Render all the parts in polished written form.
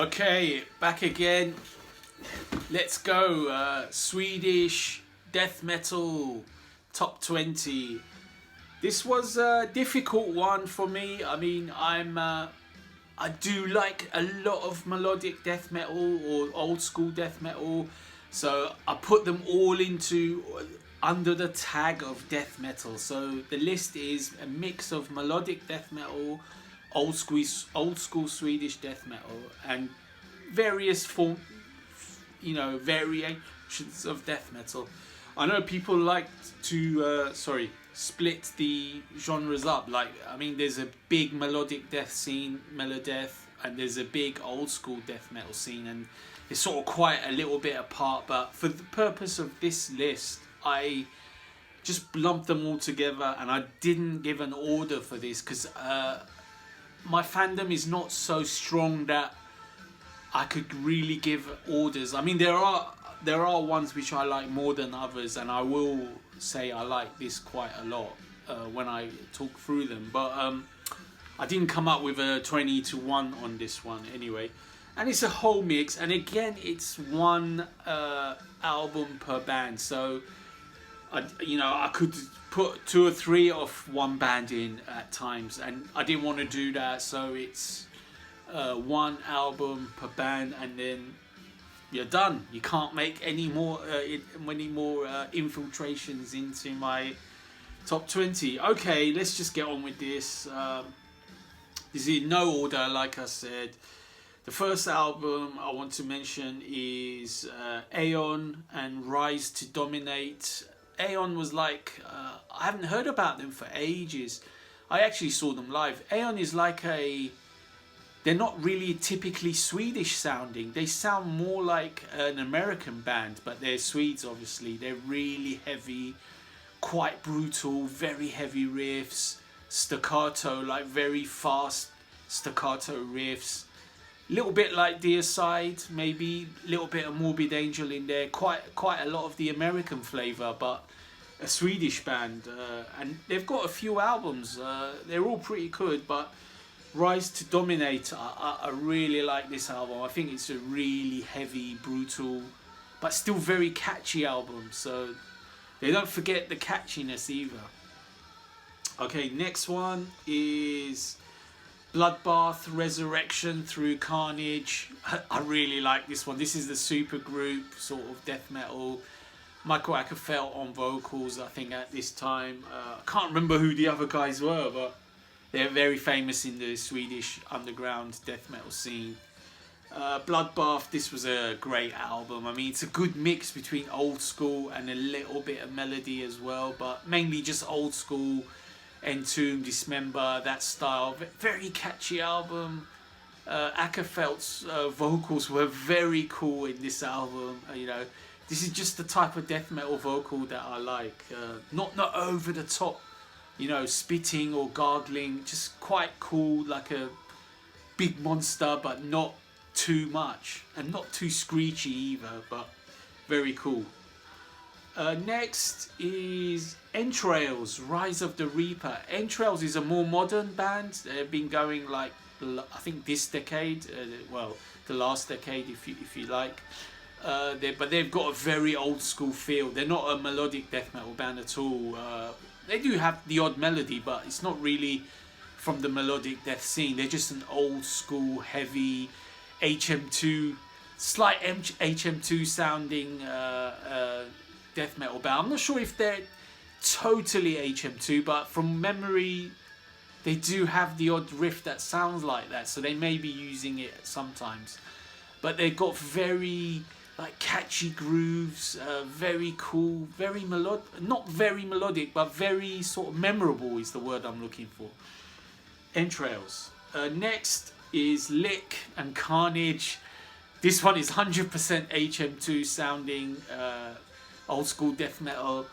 Okay, back again. Let's go. Swedish death metal top 20. This was a difficult one for me. I mean, I do like a lot of melodic death metal or old school death metal, so I put them all into under the tag of death metal. So the list is a mix of melodic death metal, old school Swedish death metal, and various variations of death metal. I know people like to split the genres up. Like, I mean, there's a big melodic death scene, Melodeath, and there's a big old school death metal scene, and it's sort of quite a little bit apart. But for the purpose of this list, I just lumped them all together, and I didn't give an order for this because my fandom is not so strong that I could really give orders. I mean, there are ones which I like more than others, and I will say I like this quite a lot when I talk through them. But I didn't come up with a 20-1 on this one anyway. And it's a whole mix, and again, it's one album per band. So I could put 2 or 3 of one band in at times, and I didn't want to do that. So it's one album per band, and then you're done. You can't make any more infiltrations into my top 20. Okay, let's just get on with this. This is in no order, like I said. The first album I want to mention is Aeon and Rise to Dominate. Aeon was like, I haven't heard about them for ages. I actually saw them live. Aeon is like they're not really typically Swedish sounding. They sound more like an American band, but they're Swedes, obviously. They're really heavy, quite brutal, very heavy riffs, staccato, like very fast staccato riffs. Little bit like Deicide, maybe a little bit of Morbid Angel in there. Quite a lot of the American flavour, but a Swedish band. And they've got a few albums. They're all pretty good, but Rise to Dominate, I really like this album. I think it's a really heavy, brutal, but still very catchy album. So they don't forget the catchiness either. Okay, next one is Bloodbath, Resurrection Through Carnage. I really like this one. This is the super group sort of death metal. Michael Ackerfeld on vocals, I think, at this time. I can't remember who the other guys were, but they're very famous in the Swedish underground death metal scene. Bloodbath, this was a great album. I mean, it's a good mix between old school and a little bit of melody as well, but mainly just old school, Entomb, Dismember, that style. Very catchy album. Ackerfeld's vocals were very cool in this album. This is just the type of death metal vocal that I like. Not over the top, spitting or gargling, just quite cool, like a big monster, but not too much, and not too screechy either, but very cool. Next is Entrails, Rise of the Reaper. Entrails is a more modern band. They've been going like, I think this decade, the last decade if you like. But they've got a very old school feel. They're not a melodic death metal band at all. They do have the odd melody, but it's not really from the melodic death scene. They're just an old school, heavy HM2, slight HM2 sounding death metal band. I'm not sure if they're totally HM2, but from memory, they do have the odd riff that sounds like that, so they may be using it sometimes. But they've got very catchy grooves, very cool, not very melodic, but very sort of memorable is the word I'm looking for. Entrails. Next is Lick and Carnage. This one is 100% HM2 sounding, old school death metal.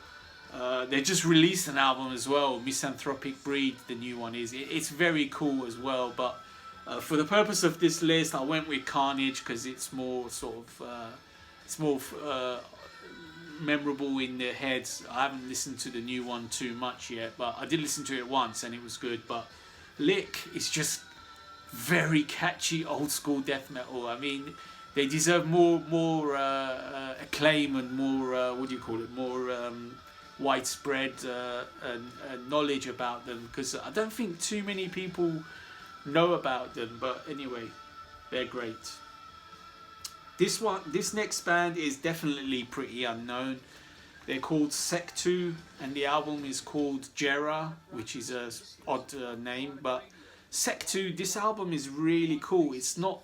They just released an album as well, Misanthropic Breed, the new one is. It's very cool as well, but for the purpose of this list, I went with Carnage because it's more sort of memorable in their heads. I haven't listened to the new one too much yet, but I did listen to it once and it was good. But Lick is just very catchy old school death metal. I mean, they deserve more acclaim and more what do you call it, more widespread knowledge about them, because I don't think too many people know about them. But anyway, they're great. This next band is definitely pretty unknown. They're called Sectu, and the album is called Jera, which is a odd name. But Sectu, this album is really cool. It's not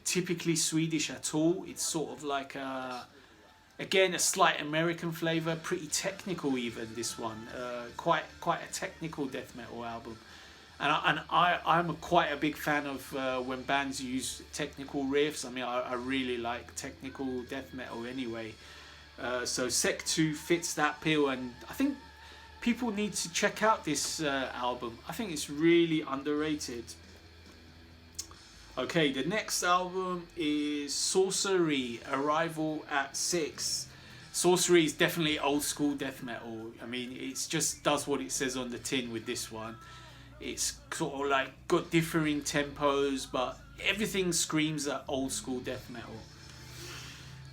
typically Swedish at all. It's sort of like again, a slight American flavour, pretty technical even. This one, quite a technical death metal album. And I'm quite a big fan of when bands use technical riffs. I mean, I really like technical death metal anyway. So Sectu fits that bill, and I think people need to check out this album. I think it's really underrated. Okay, the next album is Sorcery, Arrival at 6. Sorcery is definitely old school death metal. I mean, it just does what it says on the tin with this one. It's sort of like got differing tempos, but everything screams at old school death metal.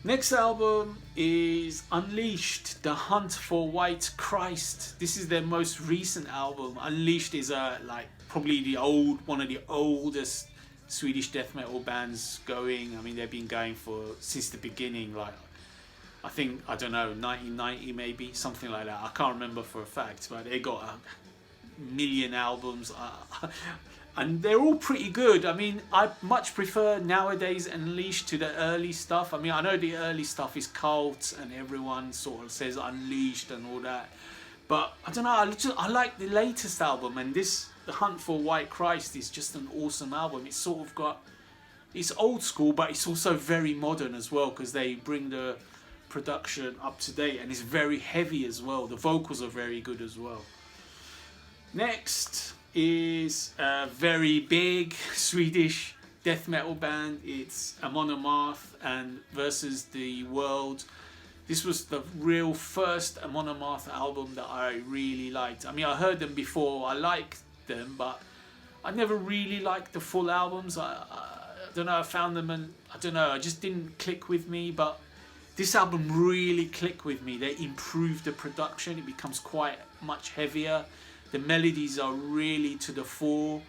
Next album is Unleashed, The Hunt for White Christ. This is their most recent album. Unleashed is like probably one of the oldest Swedish death metal bands going. I mean, they've been going since the beginning, like I think, I don't know, 1990 maybe, something like that. I can't remember for a fact, but they got a million albums. And they're all pretty good. I mean, I much prefer nowadays Unleashed to the early stuff. I mean, I know the early stuff is cult and everyone sort of says Unleashed and all that. But I don't know, I like the latest album, and this, The Hunt for White Christ, is just an awesome album. It's sort of got, it's old school, but it's also very modern as well, because they bring the production up to date, and it's very heavy as well. The vocals are very good as well. Next is a very big Swedish death metal band. It's Amon Amarth and versus the World. This was the real first Amon Amarth album that I really liked. I mean, I heard them before, I liked them, but I never really liked the full albums. I don't know, I found them and I don't know, it just didn't click with me. But this album really clicked with me. They improved the production, it becomes quite much heavier. The melodies are really to the fore.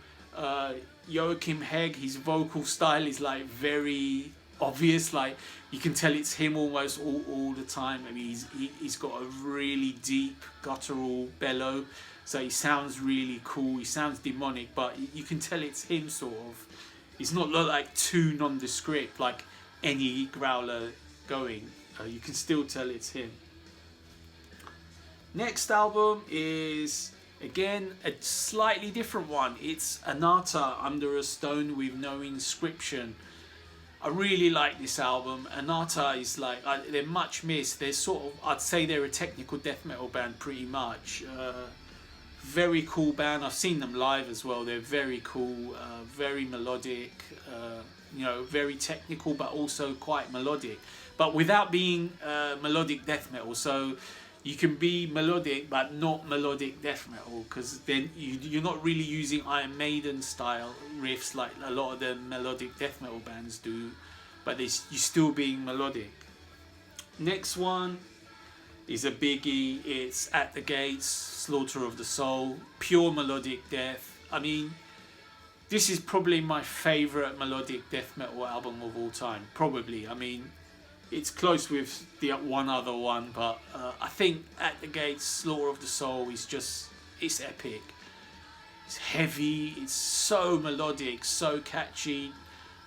Joachim Hegg, his vocal style is like very obvious. Like you can tell it's him almost all the time. I mean, he's got a really deep guttural bellow, so he sounds really cool. He sounds demonic, but you can tell it's him sort of. It's not like too nondescript like any growler going. You can still tell it's him. Next album is, again, a slightly different one. It's Anata, Under a Stone with No Inscription. I really like this album. Anata is like, they're much missed. They're sort of, I'd say they're a technical death metal band pretty much. Very cool band. I've seen them live as well. They're very cool, very melodic, you know, very technical, but also quite melodic. But without being melodic death metal. So you can be melodic but not melodic death metal, because then you're not really using Iron Maiden style riffs like a lot of the melodic death metal bands do, but you're still being melodic. Next one is a biggie. It's At the Gates, Slaughter of the Soul, pure melodic death. I mean, this is probably my favourite melodic death metal album of all time, probably. I mean, it's close with the one other one, but I think At the Gates, Slaughter of the Soul is just, it's epic. It's heavy, it's so melodic, so catchy.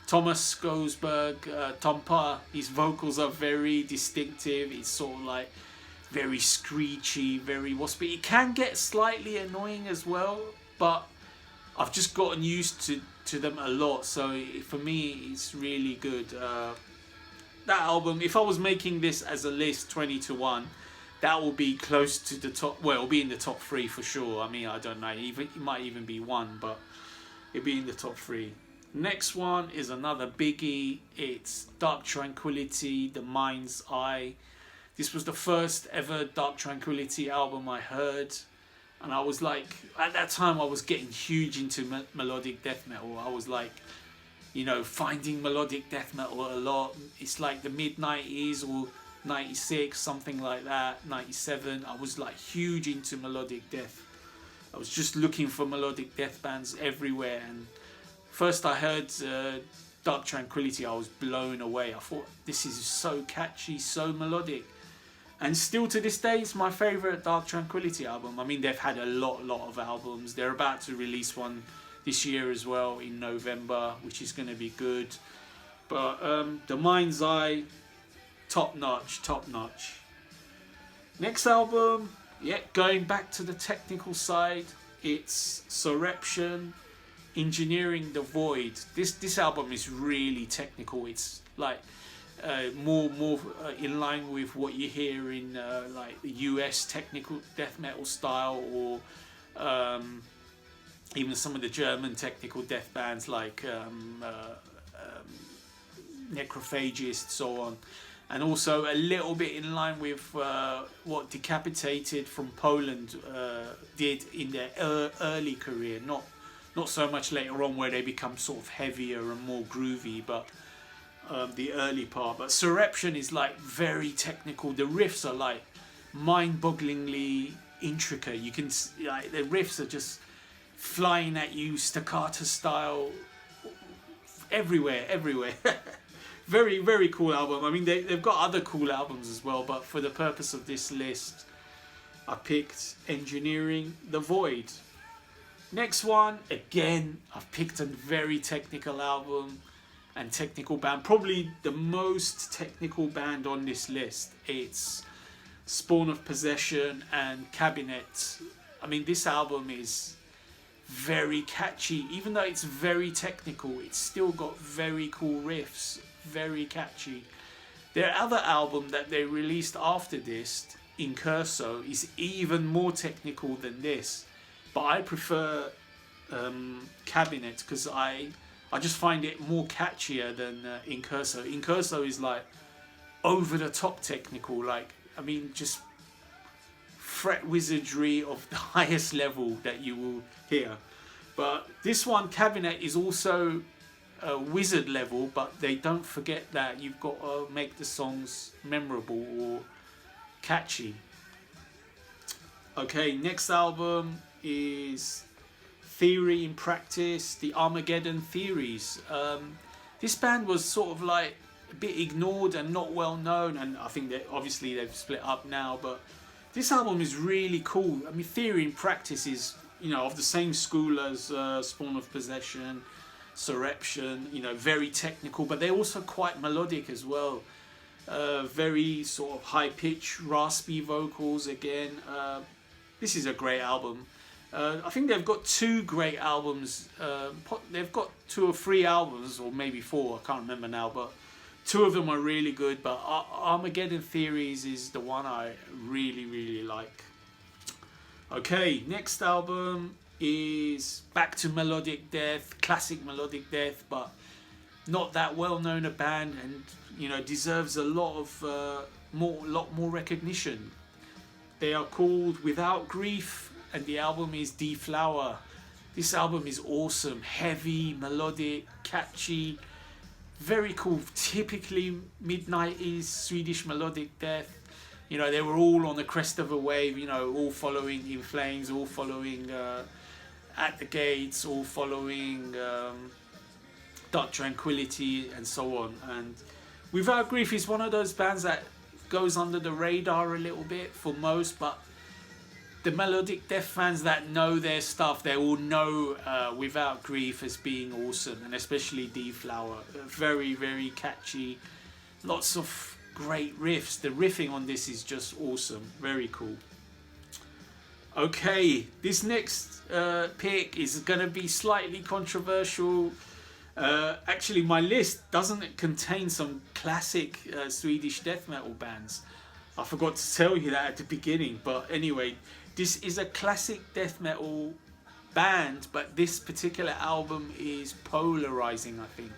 Thomas Skosberg, Tompa, his vocals are very distinctive. It's sort of like very screechy, very waspy. It can get slightly annoying as well, but I've just gotten used to them a lot. So for me, it's really good. That album, if I was making this as a list 20-1, that will be close to the top. Well, it'll be in the top 3 for sure. I mean, I don't know, it might even be 1, but it'll be in the top 3. Next one is another biggie. It's Dark Tranquillity, The Mind's Eye. This was the first ever Dark Tranquillity album I heard. And I was like, at that time I was getting huge into melodic death metal. I was like, you know, finding melodic death metal a lot. It's like the mid-90s or 96, something like that, 97. I was like huge into melodic death. I was just looking for melodic death bands everywhere, and first I heard Dark Tranquillity, I was blown away. I thought, this is so catchy, so melodic. And still to this day, it's my favourite Dark Tranquillity album. I mean, they've had a lot of albums. They're about to release one this year as well in November, which is going to be good. But The Mind's Eye, top notch. Next album, yeah, going back to the technical side, it's Surreption, Engineering the Void. This album is really technical. It's like more in line with what you hear in like the US technical death metal style, or even some of the German technical death bands like Necrophagist, so on. And also a little bit in line with what Decapitated from Poland did in their early career. Not so much later on where they become sort of heavier and more groovy, but the early part. But Surreption is like very technical. The riffs are like mind-bogglingly intricate. You can like the riffs are just flying at you staccato style everywhere. Very cool album. I mean, they've got other cool albums as well, but for the purpose of this list, I picked Engineering the Void. Next one, again, I've picked a very technical album and technical band. Probably the most technical band on this list. It's Spawn of Possession and Cabinet. I mean, this album is very catchy. Even though it's very technical, it's still got very cool riffs. Very catchy. Their other album that they released after this, Incurso, is even more technical than this, but I prefer Cabinet because I just find it more catchier than Incurso. Incurso is like over the top technical, like, I mean, just fret wizardry of the highest level that you will hear. But this one, Cabinet, is also wizard level, but they don't forget that you've got to make the songs memorable or catchy. Okay, next album is Theory in Practice, the Armageddon Theories. This band was sort of like a bit ignored and not well known, and I think that obviously they've split up now, but this album is really cool. I mean, Theory in Practice is, you know, of the same school as Spawn of Possession, Surreption, you know, very technical, but they're also quite melodic as well. Very sort of high pitch, raspy vocals again. This is a great album. I think they've got two great albums. They've got 2 or 3 albums, or maybe 4, I can't remember now, but 2 of them are really good. But Armageddon Theories is the one I really like. Okay, next album is back to melodic death, classic melodic death, but not that well known a band, and you know, deserves a lot more recognition. They are called Without Grief, and the album is Deflower. This album is awesome, heavy, melodic, catchy, very cool. Typically mid-90s Swedish melodic death. You know, they were all on the crest of a wave, you know, all following In Flames, all following At the Gates, all following Dark Tranquillity, and so on. And Without Grief is one of those bands that goes under the radar a little bit for most, but the melodic death fans that know their stuff, they will know Without Grief as being awesome, and especially Deflower. Very catchy, lots of great riffs. The riffing on this is just awesome, very cool. Okay, this next pick is going to be slightly controversial. Actually, my list doesn't contain some classic Swedish death metal bands. I forgot to tell you that at the beginning, but anyway, this is a classic death metal band, but this particular album is polarizing, I think.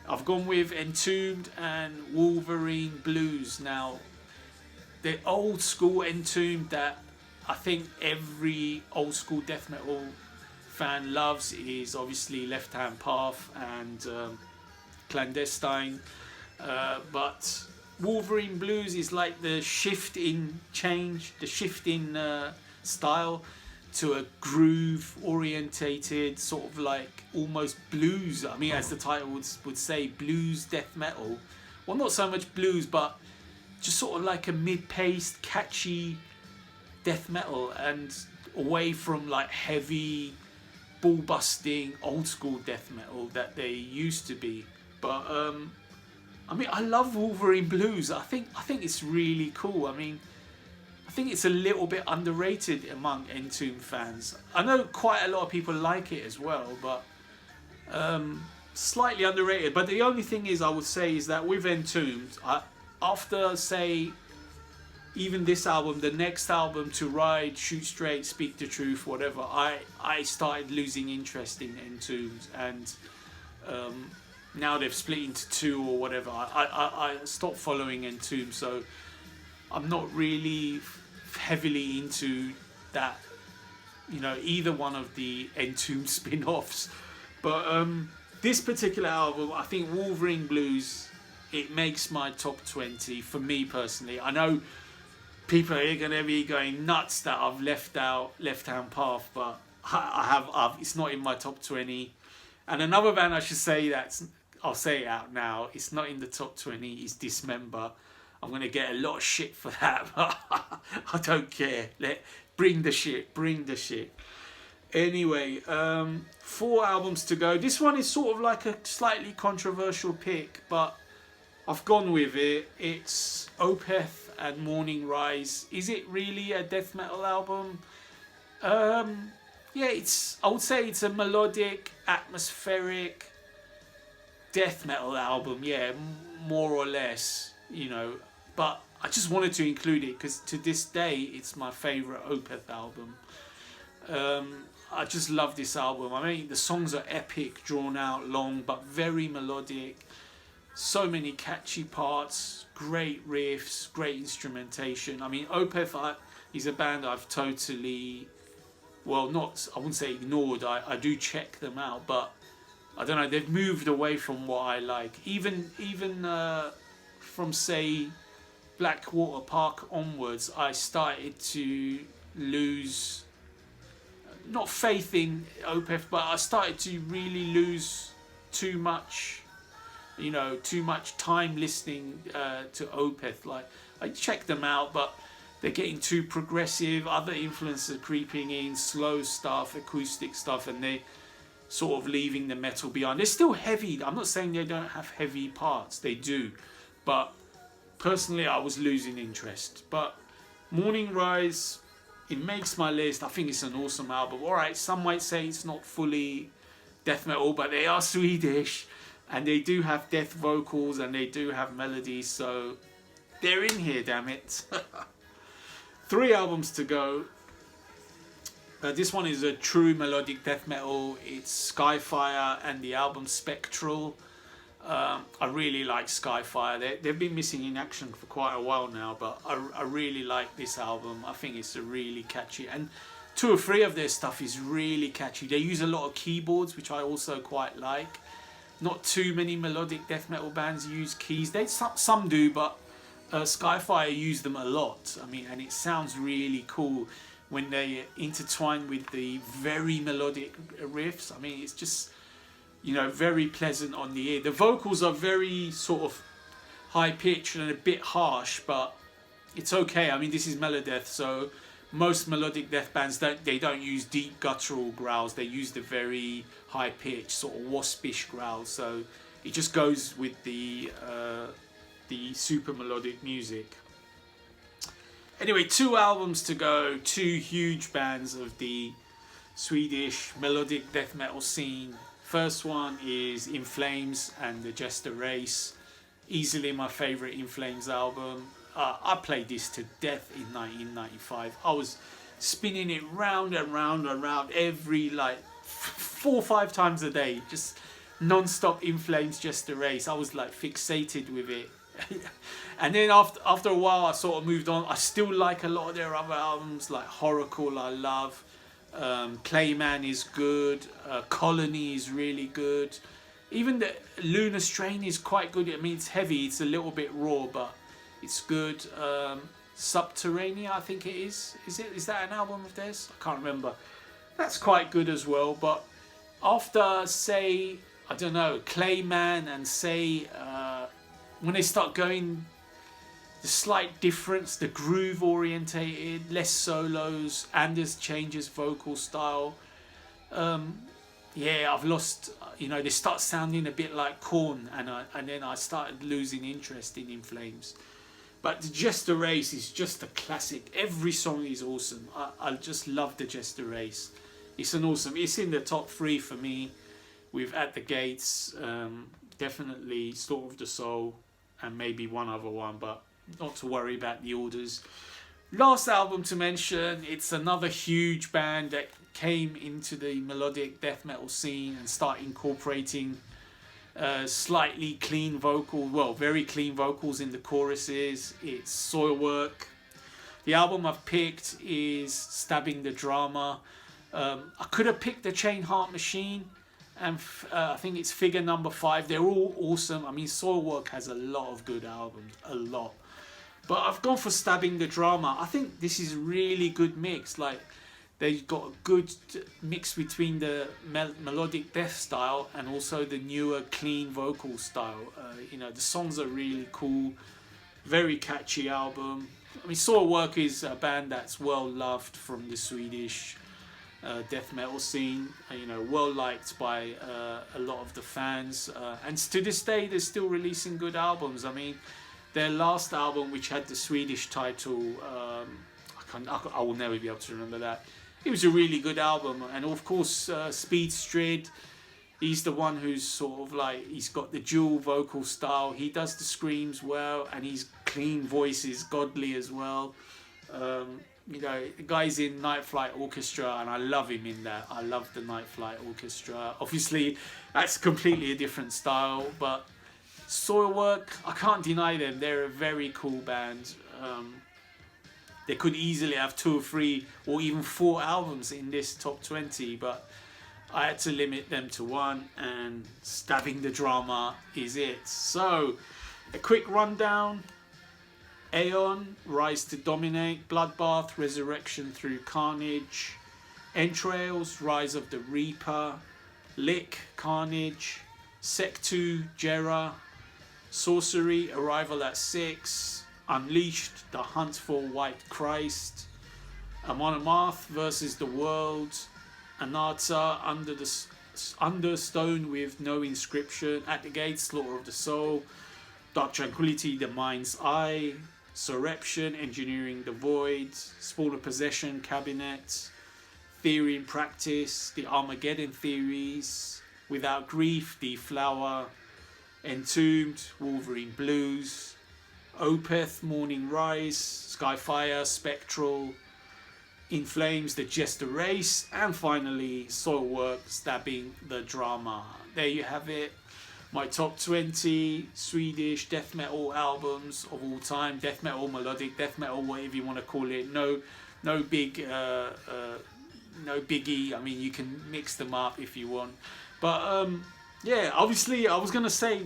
I've gone with Entombed and Wolverine Blues. Now, the old school Entombed that I think every old school death metal fan loves is obviously Left Hand Path and Clandestine, but Wolverine Blues is like the shift in change, the shift in style to a groove orientated sort of like almost blues. I mean, as the title would say, blues death metal. Well, not so much blues, but just sort of like a mid-paced, catchy death metal, and away from like heavy, ball-busting, old-school death metal that they used to be. But I mean, I love Wolverine Blues. I think it's really cool. I mean, I think it's a little bit underrated among Entomb fans. I know quite a lot of people like it as well, but slightly underrated. But the only thing is, I would say, is that with Entombed, after, say, even this album, the next album, To Ride, Shoot Straight, Speak the Truth, whatever, I started losing interest in Entombed, and now they've split into two or whatever. I stopped following Entombed, so I'm not really heavily into that, you know, either one of the Entombed spin-offs. But this particular album, I think Wolverine Blues, it makes my top 20 for me personally. I know people are going to be going nuts that I've left out Left Hand Path, but I've it's not in my top 20. And another band I should say, I'll say it out now, it's not in the top 20, is Dismember. I'm going to get a lot of shit for that, but I don't care. Bring the shit. Anyway, 4 albums to go. This one is sort of like a slightly controversial pick, but I've gone with it. It's Opeth and Morning Rise. Is it really a death metal album? Yeah, I would say it's a melodic, atmospheric death metal album. Yeah, more or less, you know. But I just wanted to include it because to this day it's my favourite Opeth album. I just love this album. I mean, the songs are epic, drawn out, long, but very melodic. So many catchy parts, great riffs, great instrumentation. I mean, Opeth is a band I've totally, well, I wouldn't say ignored. I do check them out, but I don't know. They've moved away from what I like. Even from, say, Blackwater Park onwards, I started to lose, not faith in Opeth, but I started to really lose too much time listening to Opeth. Like, I check them out, but they're getting too progressive. Other influences are creeping in, slow stuff, acoustic stuff, and they're sort of leaving the metal behind. They're still heavy. I'm not saying they don't have heavy parts. They do, but personally, I was losing interest. But Morning Rise, it makes my list. I think it's an awesome album. Alright, some might say it's not fully death metal, but they are Swedish, and they do have death vocals, and they do have melodies, so they're in here, damn it. 3 albums to go. This one is a true melodic death metal. It's Skyfire and the album Spectral. I really like Skyfire. They've been missing in action for quite a while now, but I really like this album. I think it's a really catchy, and 2 or 3 of their stuff is really catchy. They use a lot of keyboards, which I also quite like. Not too many melodic death metal bands use keys. Some do, but Skyfire use them a lot. I mean, and it sounds really cool when they intertwine with the very melodic riffs. I mean, it's just, you know, very pleasant on the ear. The vocals are very sort of high pitched and a bit harsh, but it's okay. I mean, this is Melodeath, so most melodic death bands don't use deep guttural growls. They use the very high pitched sort of waspish growls. So it just goes with the super melodic music. Anyway, 2 albums to go. 2 huge bands of the Swedish melodic death metal scene. First one is In Flames and the Jester Race. Easily my favourite In Flames album. I played this to death in 1995. I was spinning it round and round and round every 4 or 5 times a day. Just non-stop In Flames Jester Race. I was like fixated with it. And then after a while, I sort of moved on. I still like a lot of their other albums, like Horacle, I love. Clayman is good. Colony is really good. Even the Lunar Strain is quite good. I mean, it's heavy. It's a little bit raw, but it's good. Subterranea, I think it is. Is that an album of theirs? I can't remember. That's quite good as well. But after, say, I don't know, Clayman and say, when they start going, the slight difference, the groove orientated, less solos, Anders changes vocal style. Yeah, I've lost, you know, they start sounding a bit like Korn, and then I started losing interest in Flames. But the Jester Race is just a classic. Every song is awesome. I just love the Jester Race. It's it's in the top 3 for me, with At the Gates, definitely Slaughter of the Soul, and maybe one other one, but not to worry about the orders. Last album to mention, it's another huge band that came into the melodic death metal scene and started incorporating slightly clean very clean vocals in the choruses. It's Soilwork. The album I've picked is Stabbing the Drama. I could have picked the Chain Heart Machine, and I think it's figure number 5. They're all awesome. I mean, Soilwork has a lot of good albums, a lot. But I've gone for Stabbing the Drama. I think this is a really good mix. Like, they've got a good mix between the melodic death style and also the newer clean vocal style. You know, the songs are really cool. Very catchy album. I mean, Soilwork is a band that's well loved from the Swedish death metal scene. You know, well liked by a lot of the fans. And to this day, they're still releasing good albums. I mean, their last album, which had the Swedish title, I will never be able to remember that. It was a really good album. And of course, Speed Strid, he's the one who's sort of like, he's got the dual vocal style. He does the screams well, and his clean voice is godly as well. You know, the guy's in Night Flight Orchestra, and I love him in that. I love the Night Flight Orchestra. Obviously, that's completely a different style, but Soilwork, I can't deny them. They're a very cool band. They could easily have 2 or 3 or even 4 albums in this top 20, but I had to limit them to 1, and Stabbing the Drama is it. So, a quick rundown. Aeon, Rise to Dominate. Bloodbath, Resurrection through Carnage. Entrails, Rise of the Reaper. Lick, Carnage. Sectu, Jera. Sorcery, Arrival at 6. Unleashed, The Hunt for White Christ. Amonomath versus the World. Anata, Under Stone with No Inscription. At the Gates, Slaughter of the Soul. Dark Tranquility, The Mind's Eye. Surreption, Engineering the Void. Spoiler Possession, Cabinet. Theory and Practice, The Armageddon Theories. Without Grief, The Flower. Entombed, Wolverine Blues. Opeth, Morning Rise. Skyfire, Spectral. In Flames, The Jester Race. And finally, Soilwork, Stabbing the Drama. There you have it. My top 20 Swedish death metal albums of all time. Death metal, melodic death metal, whatever you want to call it. No big, no biggie. I mean, you can mix them up if you want. But yeah, obviously, I was gonna say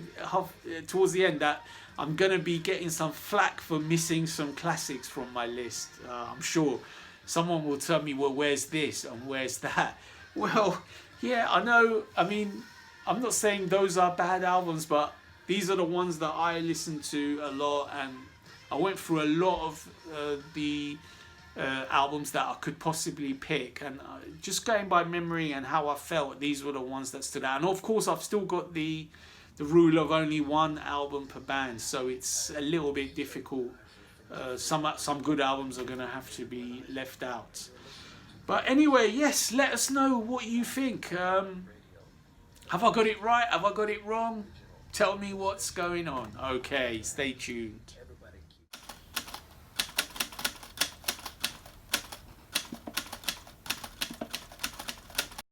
towards the end that I'm gonna be getting some flack for missing some classics from my list. I'm sure someone will tell me, well, where's this and where's that? Well, yeah, I know. I mean, I'm not saying those are bad albums, but these are the ones that I listen to a lot, and I went through a lot of the albums that I could possibly pick, and just going by memory and how I felt, these were the ones that stood out. And of course, I've still got the rule of only 1 album per band, so it's a little bit difficult. Some good albums are going to have to be left out. But anyway, yes, let us know what you think. Have I got it right? Have I got it wrong? Tell me what's going on. Okay, stay tuned.